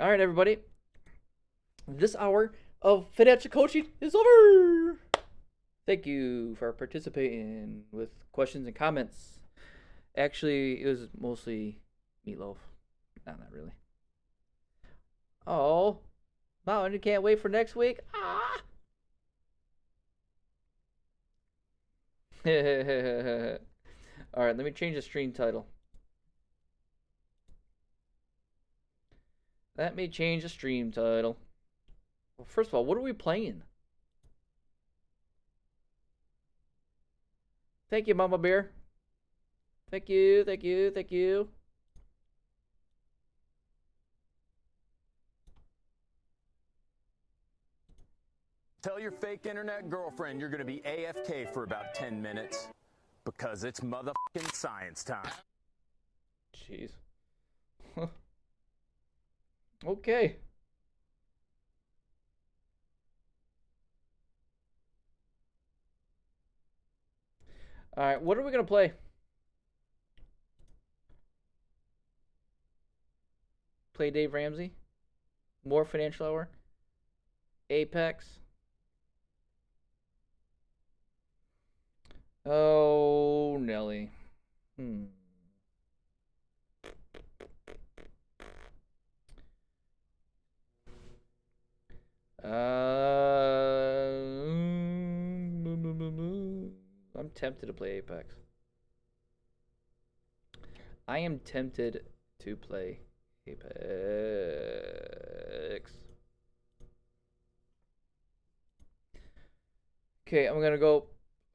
All right, everybody. This hour of financial coaching is over. Thank you for participating with questions and comments. Actually, it was mostly Meatloaf. No, not really. Oh, Mountain, you can't wait for next week. Ah. All right, let me change the stream title. Let me change the stream title. Well, first of all, what are we playing? Thank you, Mama Bear. Thank you. Tell your fake internet girlfriend you're going to be AFK for about 10 minutes because it's motherfucking science time. Jeez. Okay. All right, what are we gonna play? Play Dave Ramsey? More Financial Hour? Apex? Oh, Nelly. Hmm. I'm tempted to play Apex. I am tempted to play Apex. Okay, I'm gonna go.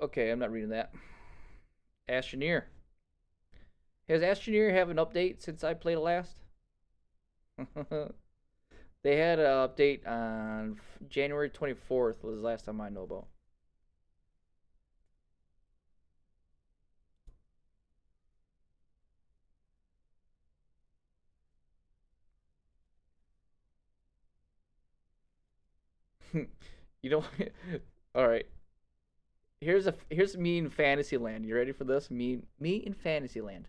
Okay, I'm not reading that. Astroneer. Has Astroneer have an update since I played it last? They had an update on January 24th was the last time I know about. You know, all right. Here's me in Fantasyland. You ready for this? Me in Fantasyland.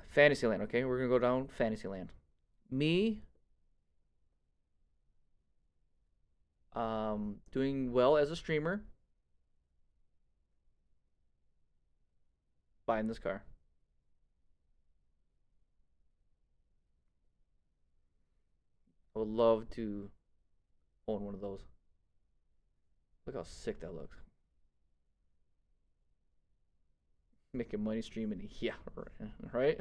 Fantasyland. Okay, we're gonna go down Fantasyland. Me, doing well as a streamer, buying this car. I would love to own one of those. Look how sick that looks. Making money streaming. Yeah, right?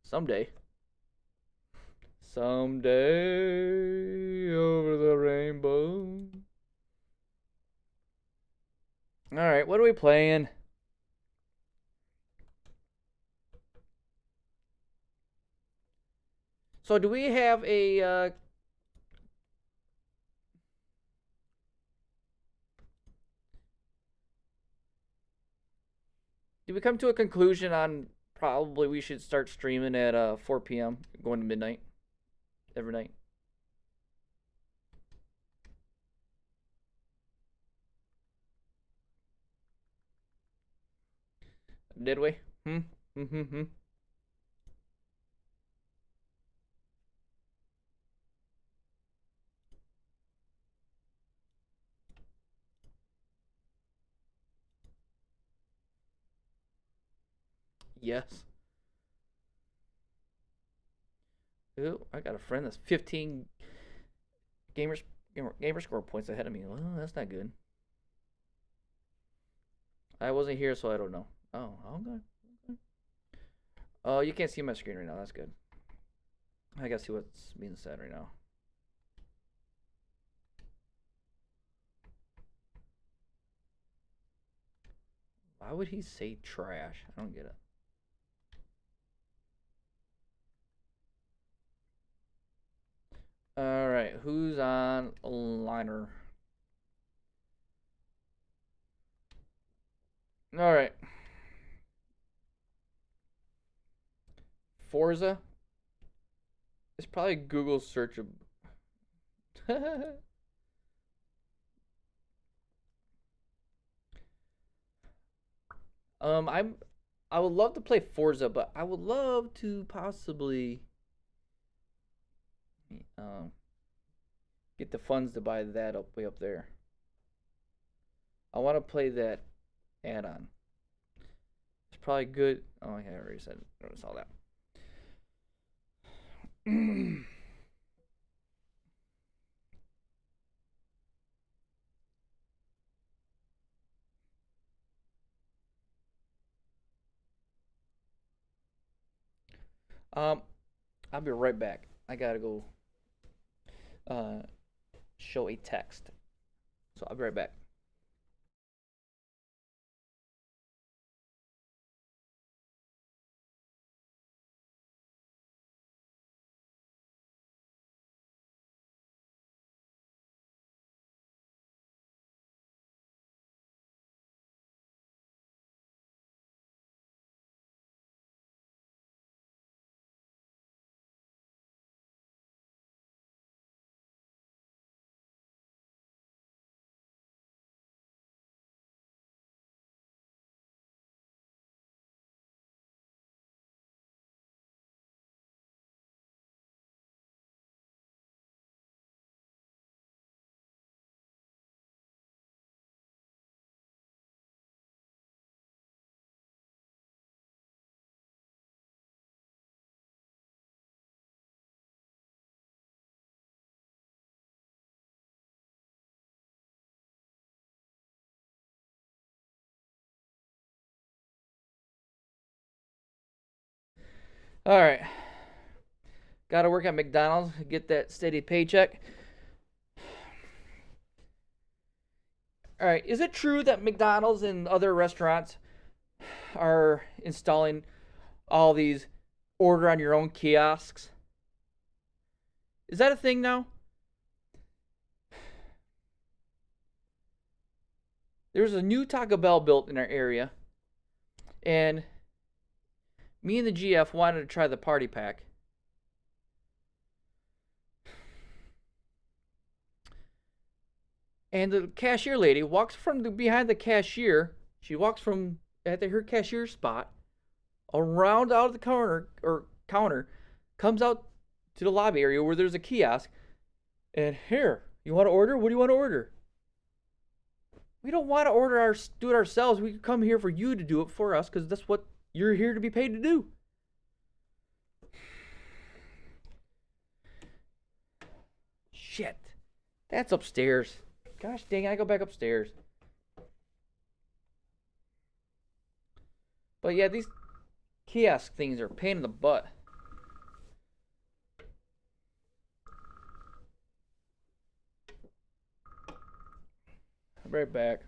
Someday. Someday over the rainbow. Alright, what are we playing? So do we have a did we come to a conclusion on probably we should start streaming at 4 p.m. going to midnight every night? Did we? Hmm. Yes. Ooh, I got a friend that's 15 gamer score points ahead of me. Well, that's not good. I wasn't here, so I don't know. Oh, okay. Oh, you can't see my screen right now. That's good. I gotta see what's being said right now. Why would he say trash? I don't get it. All right, who's on liner? All right. Forza. It's probably Google search. I'm. I would love to play Forza, but I would love to possibly um get the funds to buy that up way up there. I want to play that add-on. It's probably good. Oh, yeah, I already said. I saw that. um, I'll be right back. I gotta go uh show a text. So I'll be right back. All right. Got to work at McDonald's, get that steady paycheck. All right. Is it true that McDonald's and other restaurants are installing all these order on your own kiosks? Is that a thing now? There's a new Taco Bell built in our area, and me and the GF wanted to try the party pack. And the cashier lady walks from behind the cashier. She walks from at her cashier spot around out of the counter, comes out to the lobby area where there's a kiosk, and here, you want to order? What do you want to order? We don't want to do it ourselves. We come here for you to do it for us because that's what you're here to be paid to do. Shit. That's upstairs. Gosh dang, I go back upstairs. But yeah, these kiosk things are a pain in the butt. I'll be right back.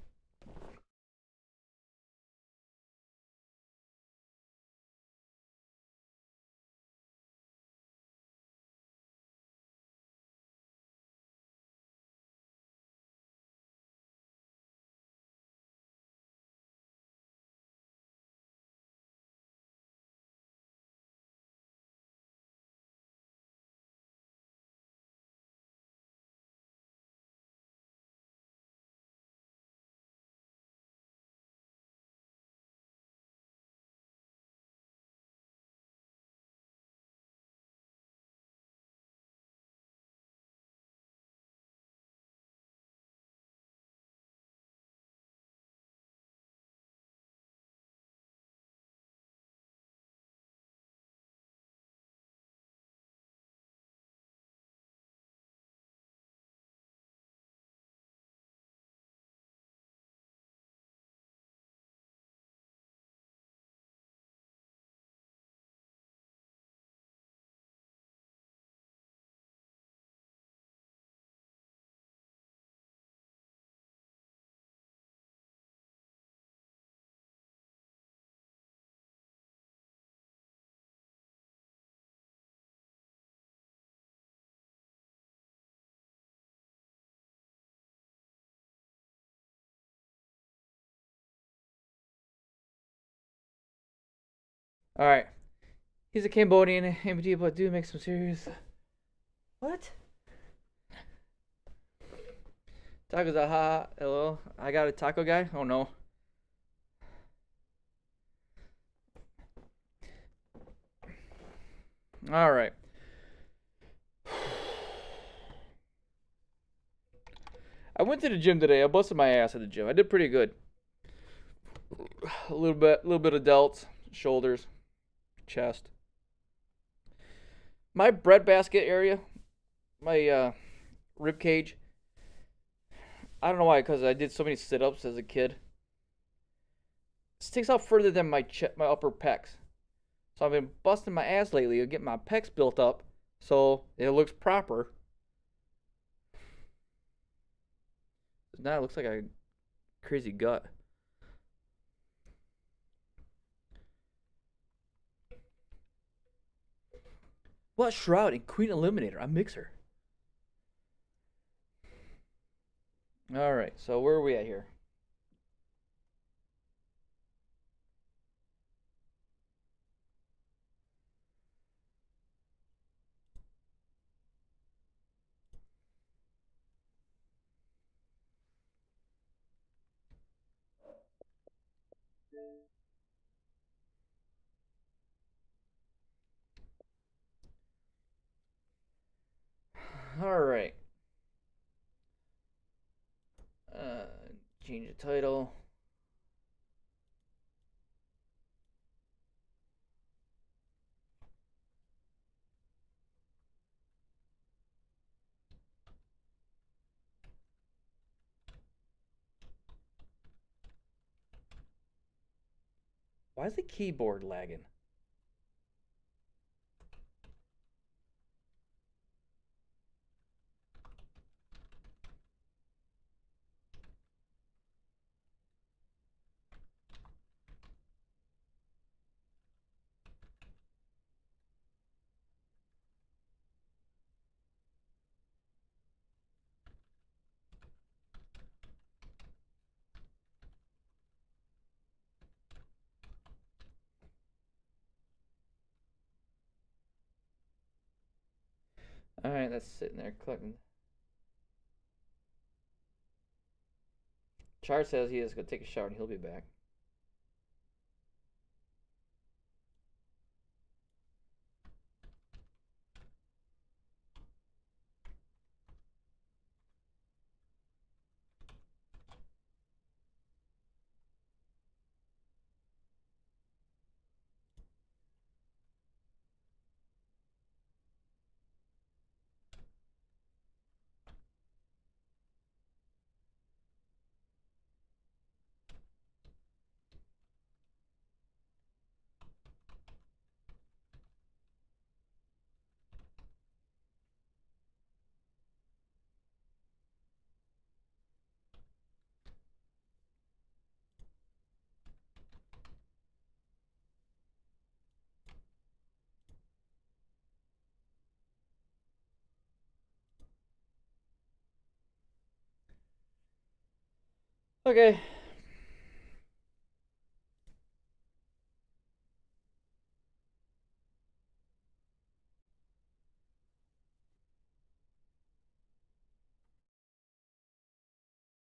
All right. He's a Cambodian amputee, but do make some serious. What? Tacos, aha. Hello. I got a taco guy? Oh no. All right. I went to the gym today. I busted my ass at the gym. I did pretty good. A little bit of delts, shoulders, chest. My breadbasket area, my rib cage. I don't know why, because I did so many sit-ups as a kid. It sticks out further than my upper pecs. So I've been busting my ass lately to get my pecs built up so it looks proper. Now it looks like a crazy gut. What Shroud and Queen Eliminator? A mixer. Alright, so where are we at here? Alright. Change the title. Why is the keyboard lagging? All right, that's sitting there collecting. Char says he is going to take a shower and he'll be back. Okay,